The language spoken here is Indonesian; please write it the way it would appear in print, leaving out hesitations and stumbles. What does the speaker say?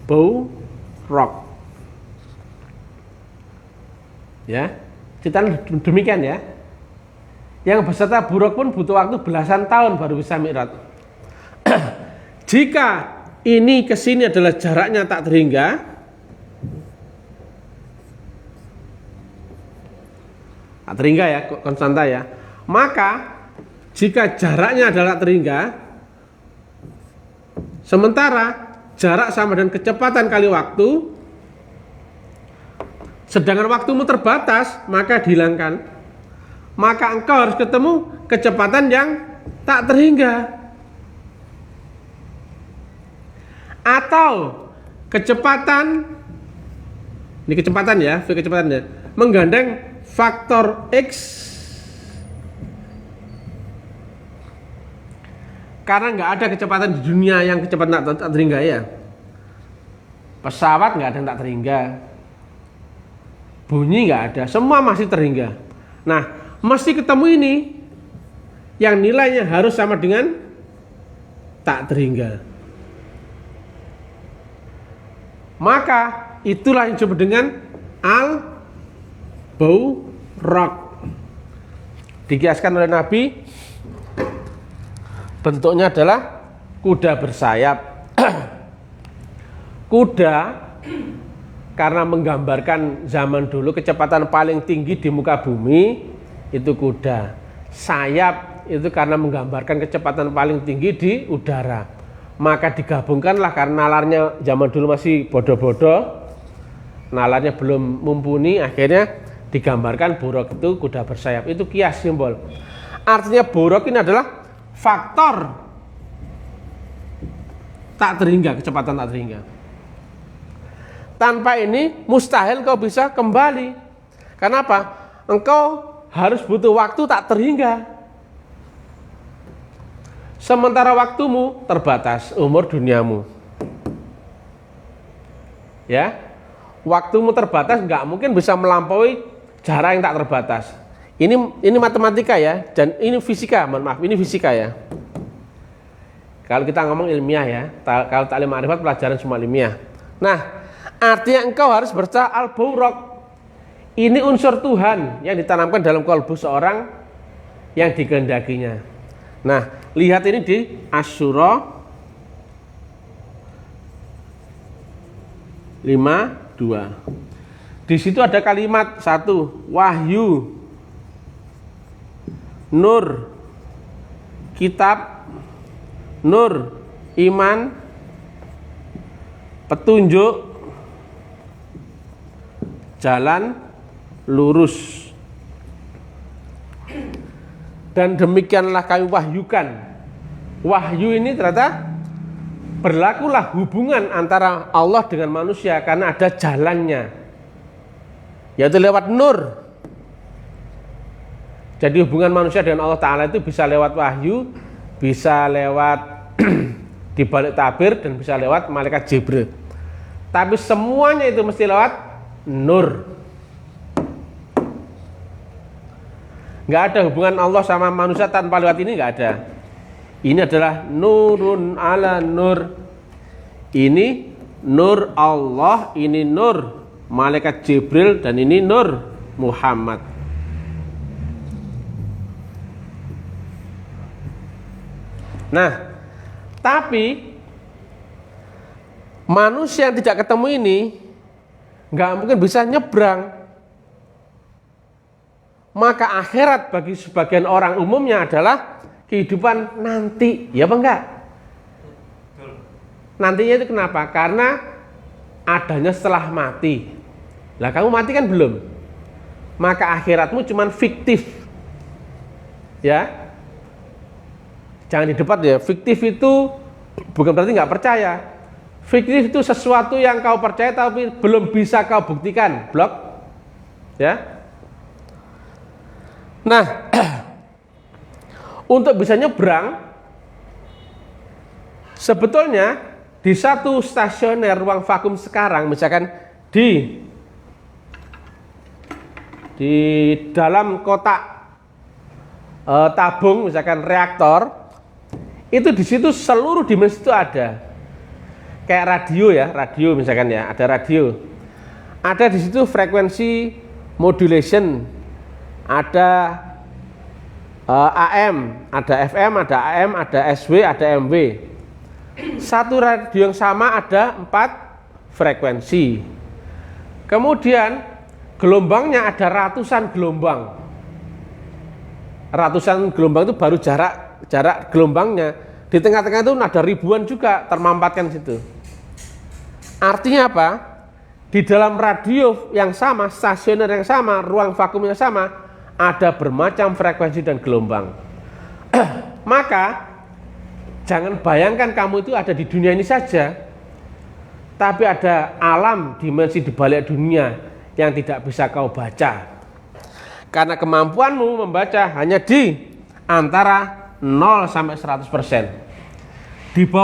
buraq. Ya, ceritanya demikian ya. Yang beserta buraq pun butuh waktu belasan tahun baru bisa mi'raj. Jika ini ke sini adalah jaraknya tak terhingga, ya, konstanta ya. Maka jika jaraknya adalah tak terhingga, sementara jarak sama dengan kecepatan kali waktu, sedangkan waktumu terbatas, maka dihilangkan. Maka engkau harus ketemu kecepatan yang tak terhingga. Atau kecepatan, ini kecepatan ya, kecepatannya menggandeng faktor X, karena nggak ada kecepatan di dunia yang kecepatan tak terhingga ya. Pesawat nggak ada yang tak terhingga, bunyi nggak ada, semua masih terhingga. Nah, mesti ketemu ini yang nilainya harus sama dengan tak terhingga. Maka itulah yang disebut dengan al-buraq. Dikiaskan oleh Nabi, bentuknya adalah kuda bersayap. Kuda karena menggambarkan zaman dulu kecepatan paling tinggi di muka bumi itu kuda. Sayap itu karena menggambarkan kecepatan paling tinggi di udara. Maka digabungkanlah, karena nalarnya zaman dulu masih bodoh-bodoh, nalarnya belum mumpuni, akhirnya digambarkan buraq itu kuda bersayap. Itu kias, simbol. Artinya buraq ini adalah faktor tak terhingga, kecepatan tak terhingga. Tanpa ini mustahil kau bisa kembali. Kenapa? Engkau harus butuh waktu tak terhingga. Sementara waktumu terbatas, umur duniamu. Ya, waktumu terbatas, nggak mungkin bisa melampaui jarak yang tak terbatas. Ini matematika ya, dan ini fisika, mohon maaf, ini fisika ya. Kalau kita ngomong ilmiah ya, kalau taklim ma'rifat pelajaran semua ilmiah. Nah, artinya engkau harus baca al-buraq. Ini unsur Tuhan yang ditanamkan dalam kalbu seorang yang dikehendakinya. Nah, lihat ini di Asy-Syura 5:2. Di situ ada kalimat satu, wahyu, nur, kitab, nur, iman, petunjuk, jalan lurus. Dan demikianlah kami wahyukan. Wahyu ini ternyata berlakulah hubungan antara Allah dengan manusia karena ada jalannya, yaitu lewat nur. Jadi hubungan manusia dengan Allah Ta'ala itu bisa lewat wahyu, bisa lewat dibalik tabir, dan bisa lewat malaikat Jibril. Tapi semuanya itu mesti lewat nur. Nggak ada hubungan Allah sama manusia tanpa lewat ini, nggak ada. Ini adalah nurun ala nur. Ini nur Allah, ini nur malaikat Jibril, dan ini nur Muhammad. Nah, tapi manusia yang tidak ketemu ini nggak mungkin bisa nyebrang. Maka akhirat bagi sebagian orang umumnya adalah kehidupan nanti, ya apa enggak? Nantinya itu kenapa? Karena adanya setelah mati. Lah kamu mati kan belum? Maka akhiratmu cuman fiktif. Ya. Jangan didebat ya, fiktif itu bukan berarti nggak percaya. Fiktif itu sesuatu yang kau percaya tapi belum bisa kau buktikan, blok. Ya. Nah, untuk bisa nyebrang, sebetulnya di satu stasioner ruang vakum sekarang, misalkan di dalam kotak tabung, misalkan reaktor, itu di situ seluruh dimensi itu ada. kayak radio ya, radio misalkan ya, ada radio. Ada di situ frekuensi modulation, ada AM, ada FM, ada AM, ada SW, ada MW. Satu radio yang sama ada 4 frekuensi. Kemudian gelombangnya ada ratusan gelombang. Ratusan gelombang itu baru jarak gelombangnya. Di tengah-tengah itu ada ribuan juga termampatkan situ. Artinya apa? Di dalam radio yang sama, stasioner yang sama, ruang vakum yang sama, ada bermacam frekuensi dan gelombang. Maka jangan bayangkan kamu itu ada di dunia ini saja, tapi ada alam dimensi di balik dunia yang tidak bisa kau baca. Karena kemampuanmu membaca hanya di antara 0 sampai 100%. Di bawah